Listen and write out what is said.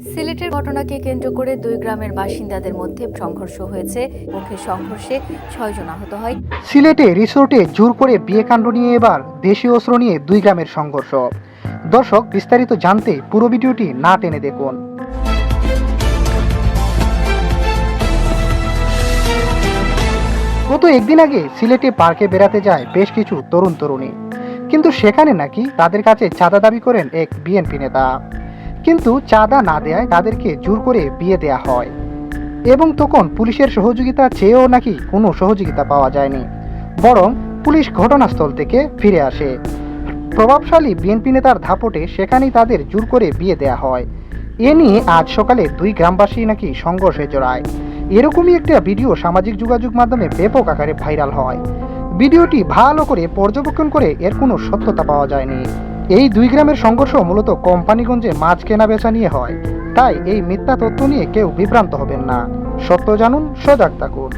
সিলেটের ঘটনাকে কেন্দ্র করে দুই গ্রামের বাসিন্দাদের মধ্যে সংঘর্ষ হয়েছে। মুখে সংঘর্ষে 6 জন আহত হয়। সিলেটে রিসোর্টে জোর করে বিয়েকাণ্ড নিয়ে এবার দেশীয় অস্ত্র নিয়ে দুই গ্রামের সংঘর্ষ। দর্শক, বিস্তারিত জানতে পুরো ভিডিওটি না টেনে দেখুন। গত একদিন আগে সিলেটে পার্কে বেড়াতে যায় বেশ কিছু তরুণ তরুণী, কিন্তু সেখানে নাকি তাদের কাছে চাঁদা দাবি করেন এক বিএনপি নেতা। কিন্তু চাঁদা না দেয়ায় তাদেরকে জোর করে বিয়ে দেয়া হয় এবং তখন পুলিশের সহযোগিতা চেয়েও নাকি কোনো সহযোগিতা পাওয়া যায়নি, বরং পুলিশ ঘটনাস্থল থেকে ফিরে আসে। প্রভাবশালী বিএনপি নেতার দাপটে সেখানেই তাদের জোর করে বিয়ে দেয়া হয়। এ নিয়ে আজ সকালে দুই গ্রামবাসী নাকি সংঘর্ষে জড়ায়। এরকমই একটা ভিডিও সামাজিক যোগাযোগ মাধ্যমে ব্যাপক আকারে ভাইরাল হয়। ভিডিওটি ভালো করে পর্যবেক্ষণ করে এর কোনো সত্যতা পাওয়া যায়নি। এই দুই গ্রামের সংঘর্ষ মূলত কোম্পানিগঞ্জে মাছ কেনা বেচা নিয়ে হয়, তাই এই মিথ্যা তথ্য নিয়ে কেউ বিভ্রান্ত হবেন না। সত্য জানুন, সজাগ থাকুন।